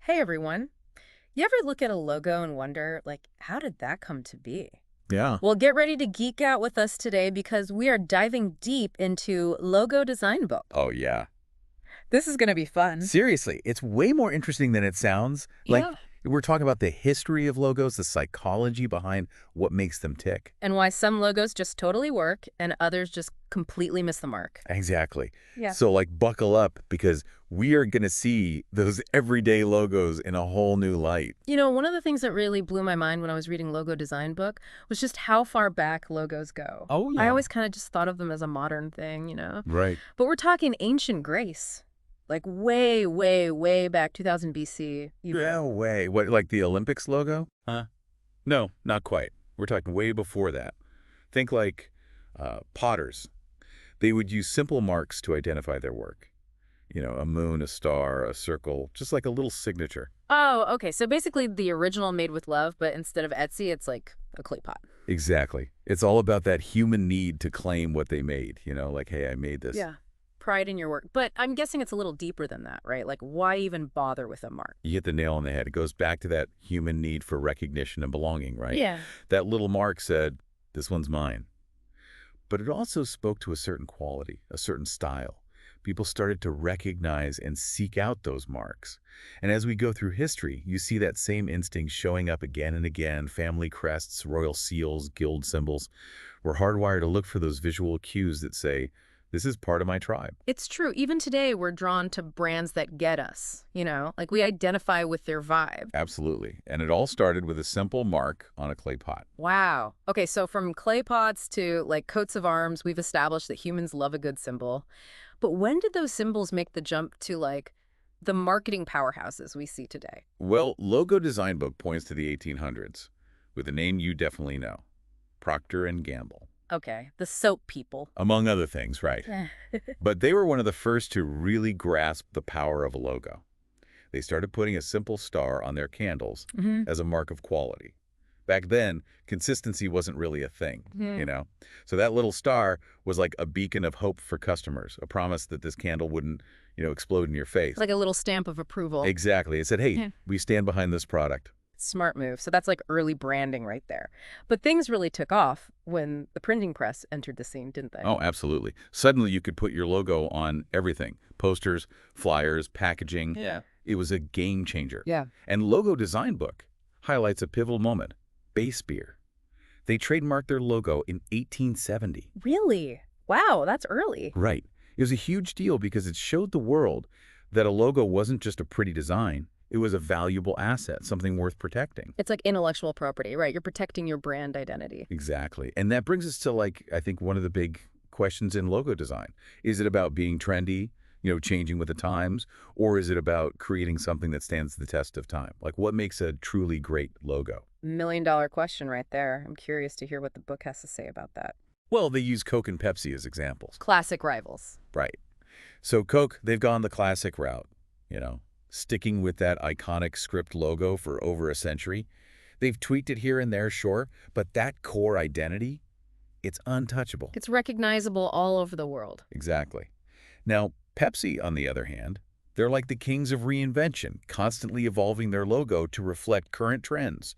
Hey everyone. You ever look at a logo and wonder, how did that come to be? Yeah. Well, get ready to geek out with us today because we are diving deep into Logo Design Book. Oh, yeah. This is going to be fun. Seriously, it's way more interesting than it sounds. Yeah. We're talking about the history of logos, the psychology behind what makes them tick. And why some logos just totally work and others just completely miss the mark. Exactly. Yeah. So, buckle up because we are going to see those everyday logos in a whole new light. You know, one of the things that really blew my mind when I was reading Logo Design Book was just how far back logos go. Oh, I yeah. always kind of just thought of them as a modern thing. Right. But we're talking ancient Greece. Like way, way, way back 2000 BC. No way. What, like the Olympics logo? Huh? No, not quite. We're talking way before that. Think potters. They would use simple marks to identify their work. You know, a moon, a star, a circle, just like a little signature. Oh, okay. So basically the original Made with Love, but instead of Etsy, it's like a clay pot. Exactly. It's all about that human need to claim what they made, like, hey, I made this. Yeah. Pride in your work. But I'm guessing it's a little deeper than that, right? Like, why even bother with a mark? You hit the nail on the head. It goes back to that human need for recognition and belonging, right? Yeah. That little mark said, this one's mine. But it also spoke to a certain quality, a certain style. People started to recognize and seek out those marks. And as we go through history, you see that same instinct showing up again and again. Family crests, royal seals, guild symbols. We're hardwired to look for those visual cues that say, this is part of my tribe. It's true. Even today, we're drawn to brands that get us, like we identify with their vibe. Absolutely. And it all started with a simple mark on a clay pot. Wow. Okay, so from clay pots to like coats of arms, we've established that humans love a good symbol. But when did those symbols make the jump to like the marketing powerhouses we see today? Well, Logo Design Book points to the 1800s with a name you definitely know, Procter and Gamble. Okay, the soap people. Among other things, right. Eh. But they were one of the first to really grasp the power of a logo. They started putting a simple star on their candles Hmm. as a mark of quality. Back then, consistency wasn't really a thing, So that little star was like a beacon of hope for customers, a promise that this candle wouldn't, explode in your face. Like a little stamp of approval. Exactly. It said, hey, Yeah. we stand behind this product. Smart move. So that's like early branding right there. But things really took off when the printing press entered the scene, didn't they? Oh, absolutely. Suddenly you could put your logo on everything. Posters, flyers, packaging. Yeah. It was a game changer. Yeah. And Logo Design Book highlights a pivotal moment, Base Beer. They trademarked their logo in 1870. Really? Wow, that's early. Right. It was a huge deal because it showed the world that a logo wasn't just a pretty design. It was a valuable asset, something worth protecting. It's like intellectual property, right? You're protecting your brand identity. Exactly. And that brings us to, I think one of the big questions in logo design. Is it about being trendy, changing with the times, or is it about creating something that stands the test of time? Like, what makes a truly great logo? $1 million question right there. I'm curious to hear what the book has to say about that. Well, they use Coke and Pepsi as examples. Classic rivals. Right. So Coke, they've gone the classic route, sticking with that iconic script logo for over a century. They've tweaked it here and there, sure, but that core identity, it's untouchable. It's recognizable all over the world. Exactly. Now, Pepsi, on the other hand, they're like the kings of reinvention, constantly evolving their logo to reflect current trends.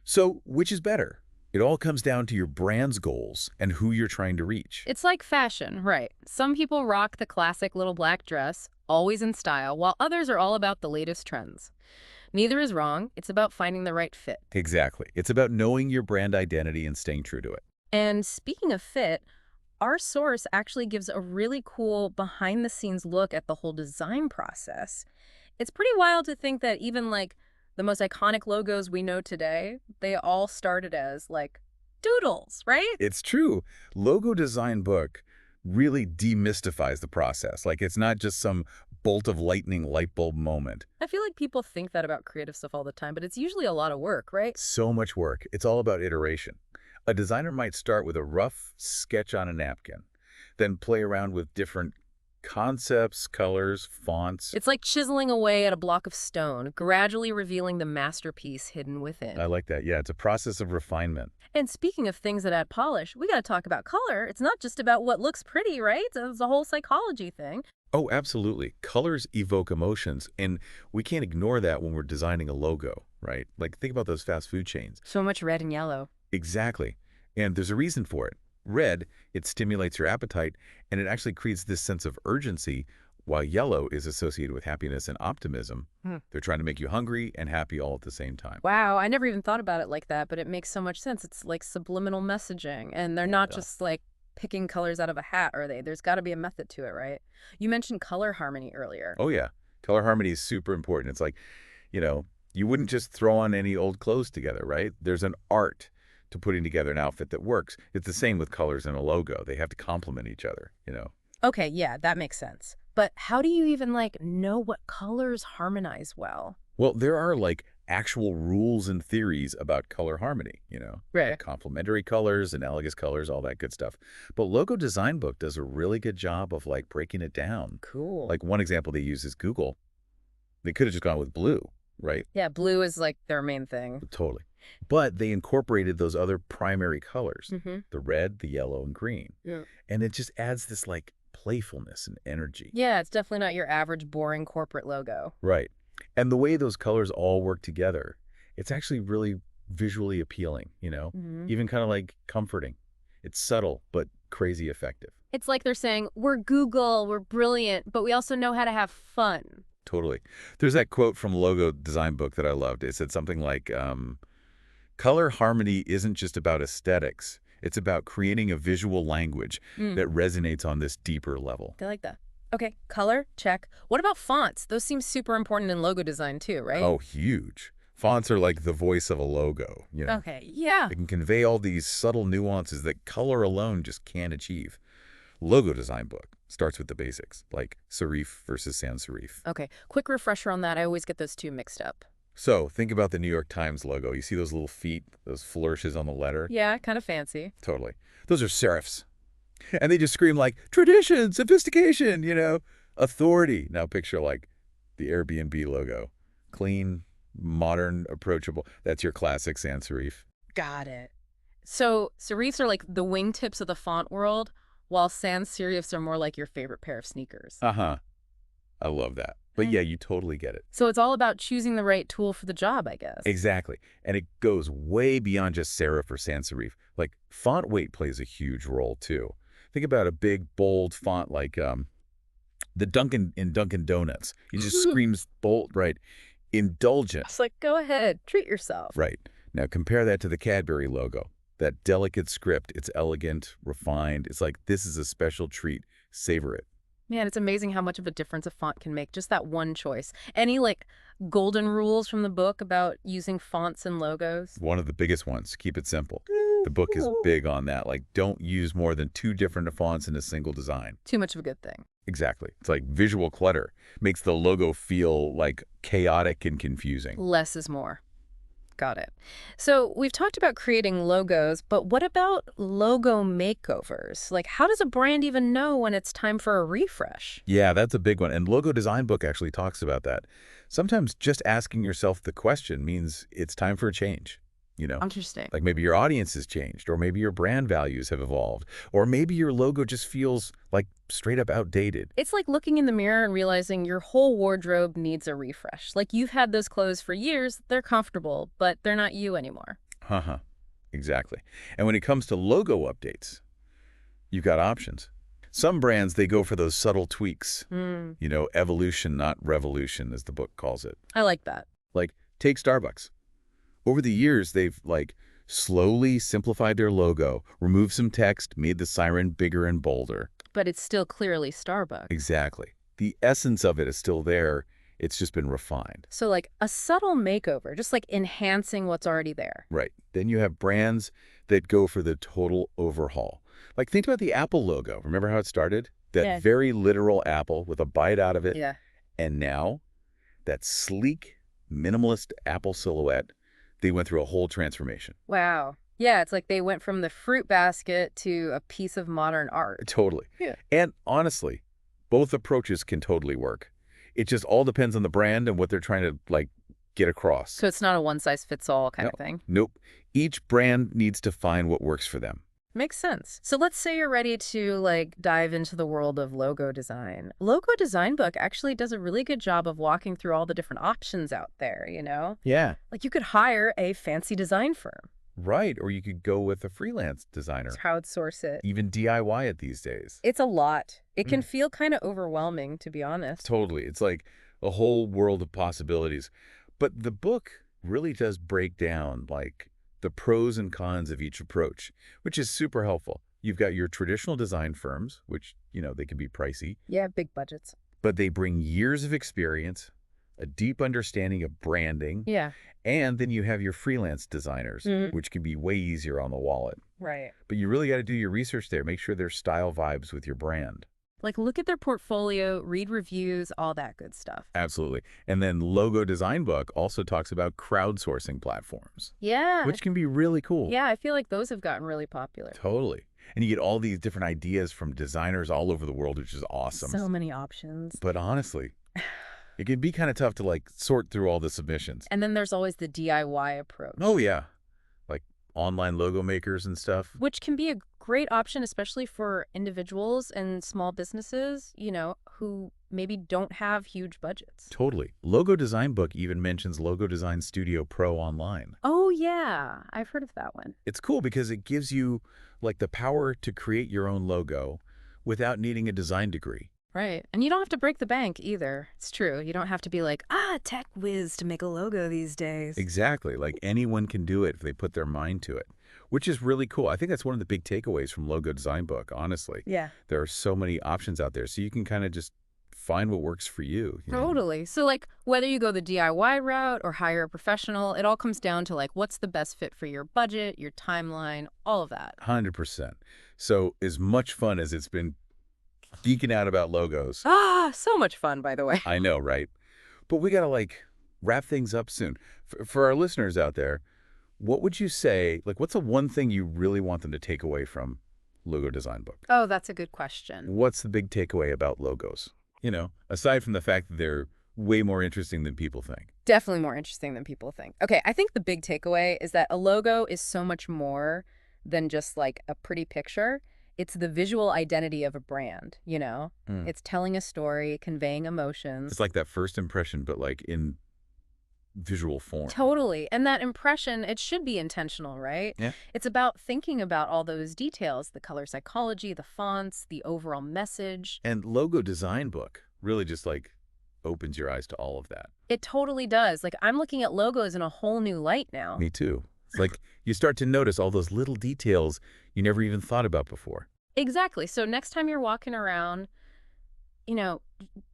So, which is better? It all comes down to your brand's goals and who you're trying to reach. It's like fashion, right? Some people rock the classic little black dress, always in style, while others are all about the latest trends. Neither is wrong. It's about finding the right fit. Exactly. It's about knowing your brand identity and staying true to it. And speaking of fit, our source actually gives a really cool behind-the-scenes look at the whole design process. It's pretty wild to think that even like the most iconic logos we know today, they all started as like doodles, right? It's true. Logo Design Book really demystifies the process. Like, it's not just some bolt of lightning light bulb moment. I feel like people think that about creative stuff all the time, but it's usually a lot of work, right? So much work. It's all about iteration. A designer might start with a rough sketch on a napkin, then play around with different concepts, colors, fonts. It's like chiseling away at a block of stone, gradually revealing the masterpiece hidden within. I like that. Yeah, it's a process of refinement. And speaking of things that add polish, we got to talk about color. It's not just about what looks pretty, right? It's a whole psychology thing. Oh, absolutely. Colors evoke emotions, and we can't ignore that when we're designing a logo, right? Like, think about those fast food chains. So much red and yellow. Exactly. And there's a reason for it. Red, it stimulates your appetite, and it actually creates this sense of urgency, while yellow is associated with happiness and optimism. Hmm. They're trying to make you hungry and happy all at the same time. Wow, I never even thought about it like that, but it makes so much sense. It's like subliminal messaging, and they're not Yeah. just like picking colors out of a hat, are they? There's got to be a method to it, right? You mentioned color harmony earlier. Oh, yeah. Color harmony is super important. It's like, you know, you wouldn't just throw on any old clothes together, right? There's an art to putting together an outfit that works. It's the same with colors in a logo. They have to complement each other. Okay, yeah, that makes sense. But how do you even like know what colors harmonize well? Well, there are like actual rules and theories about color harmony. Right. Complementary colors, analogous colors, all that good stuff. But Logo Design Book does a really good job of like breaking it down. Cool. Like one example they use is Google. They could have just gone with blue, right? Yeah, blue is like their main thing. Totally. But they incorporated those other primary colors, Mm-hmm. the red, the yellow, and green. Yeah. And it just adds this like playfulness and energy. Yeah, it's definitely not your average boring corporate logo. Right. And the way those colors all work together, it's actually really visually appealing, Mm-hmm. even kind of like comforting. It's subtle, but crazy effective. It's like they're saying, we're Google, we're brilliant, but we also know how to have fun. Totally. There's that quote from Logo Design Book that I loved. It said something like, color harmony isn't just about aesthetics. It's about creating a visual language Mm. that resonates on this deeper level. I like that. Okay, color, check. What about fonts? Those seem super important in logo design too, right? Oh, huge. Fonts are like the voice of a logo. Okay, yeah. It can convey all these subtle nuances that color alone just can't achieve. Logo Design Book starts with the basics, like serif versus sans serif. Okay, quick refresher on that. I always get those two mixed up. So think about the New York Times logo. You see those little feet, those flourishes on the letter? Yeah, kind of fancy. Totally. Those are serifs. And they just scream like, tradition, sophistication, authority. Now picture like the Airbnb logo. Clean, modern, approachable. That's your classic sans serif. Got it. So serifs are like the wingtips of the font world, while sans serifs are more like your favorite pair of sneakers. Uh-huh. I love that. But yeah, you totally get it. So it's all about choosing the right tool for the job, I guess. Exactly. And it goes way beyond just serif or sans serif. Like font weight plays a huge role too. Think about a big, bold font like the Dunkin' in Dunkin' Donuts. It just screams bold, right? Indulgent. It's like, go ahead, treat yourself. Right. Now compare that to the Cadbury logo. That delicate script. It's elegant, refined. It's like, this is a special treat. Savor it. Man, it's amazing how much of a difference a font can make, just that one choice. Any, like, golden rules from the book about using fonts and logos? One of the biggest ones. Keep it simple. The book is big on that. Like, don't use more than 2 different fonts in a single design. Too much of a good thing. Exactly. It's like visual clutter. Makes the logo feel like chaotic and confusing. Less is more. Got it. So we've talked about creating logos, but what about logo makeovers? Like, how does a brand even know when it's time for a refresh? Yeah, that's a big one. And Logo Design Book actually talks about that. Sometimes just asking yourself the question means it's time for a change. Interesting. Like maybe your audience has changed, or maybe your brand values have evolved, or maybe your logo just feels like straight up outdated. It's like looking in the mirror and realizing your whole wardrobe needs a refresh. Like you've had those clothes for years, they're comfortable, but they're not you anymore. Uh-huh. Exactly. And when it comes to logo updates, you've got options. Some brands, they go for those subtle tweaks. Evolution, not revolution, as the book calls it. I like that. Like, take Starbucks. Over the years, they've, slowly simplified their logo, removed some text, made the siren bigger and bolder. But it's still clearly Starbucks. Exactly. The essence of it is still there. It's just been refined. So like a subtle makeover, just like enhancing what's already there. Right. Then you have brands that go for the total overhaul. Like, think about the Apple logo. Remember how it started? That Yeah. very literal apple with a bite out of it. Yeah. And now, that sleek, minimalist Apple silhouette, they went through a whole transformation. Wow. Yeah, it's like they went from the fruit basket to a piece of modern art. Totally. Yeah. And honestly, both approaches can totally work. It just all depends on the brand and what they're trying to, get across. So it's not a one-size-fits-all kind No. of thing. Nope. Each brand needs to find what works for them. Makes sense. So let's say you're ready to like dive into the world of logo design. Logo Design Book actually does a really good job of walking through all the different options out there, you know? Yeah. Like you could hire a fancy design firm, Right, or you could go with a freelance designer, crowdsource it. even DIY it these days. It's a lot. It can Mm. feel kind of overwhelming, to be honest. Totally. It's like a whole world of possibilities. But the book really does break down like the pros and cons of each approach, which is super helpful. You've got your traditional design firms, which, they can be pricey, Yeah, big budgets. but they bring years of experience, a deep understanding of branding, Yeah. and then you have your freelance designers, Mhm. which can be way easier on the wallet. Right. But you really got to do your research there. Make sure there's style vibes with your brand. Like look at their portfolio, read reviews, all that good stuff. Absolutely. And then Logo Design Book also talks about crowdsourcing platforms, Yeah. which can be really cool. Yeah, I feel like those have gotten really popular. Totally. And you get all these different ideas from designers all over the world, which is awesome. So many options. But honestly, it can be kind of tough to like sort through all the submissions. And then there's always the DIY approach. Oh, yeah. Like online logo makers and stuff. Which can be a great option, especially for individuals and small businesses, who maybe don't have huge budgets. Totally. Logo Design Book even mentions Logo Design Studio Pro online. Oh, yeah. I've heard of that one. It's cool because it gives you like the power to create your own logo without needing a design degree. Right. And you don't have to break the bank either. It's true. You don't have to be like, tech whiz to make a logo these days. Exactly. Like anyone can do it if they put their mind to it, which is really cool. I think that's one of the big takeaways from Logo Design Book, honestly. Yeah. There are so many options out there, so you can kind of just find what works for you. Totally. So like whether you go the DIY route or hire a professional, it all comes down to like what's the best fit for your budget, your timeline, all of that. 100%. So as much fun as it's been geeking out about logos, So much fun, by the way. I know, right? But we got to like wrap things up soon. For our listeners out there, what would you say, like what's the one thing you really want them to take away from Logo Design Book? Oh, that's a good question. What's the big takeaway about logos? Aside from the fact that they're way more interesting than people think. Definitely more interesting than people think. Okay, I think the big takeaway is that a logo is so much more than just like a pretty picture. It's the visual identity of a brand, Mm. It's telling a story, conveying emotions. It's like that first impression, but like in visual form. Totally. And that impression, it should be intentional, right? Yeah. It's about thinking about all those details, the color psychology, the fonts, the overall message. And Logo Design Book really just like opens your eyes to all of that. It totally does. Like I'm looking at logos in a whole new light now. Me too. It's like you start to notice all those little details you never even thought about before. Exactly. So next time you're walking around,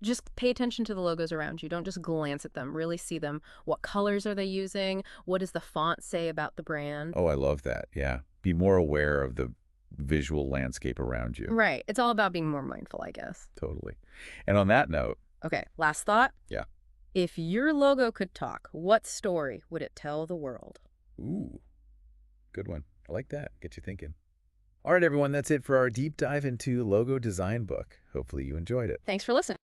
just pay attention to the logos around you. Don't just glance at them. Really see them. What colors are they using? What does the font say about the brand? Oh, I love that. Yeah. Be more aware of the visual landscape around you. Right. It's all about being more mindful, I guess. Totally. And on that note, Okay, last thought. Yeah. If your logo could talk, what story would it tell the world? ooh, good one. I like that. Get you thinking. All right, everyone, that's it for our deep dive into Logo Design Book. Hopefully you enjoyed it. Thanks for listening.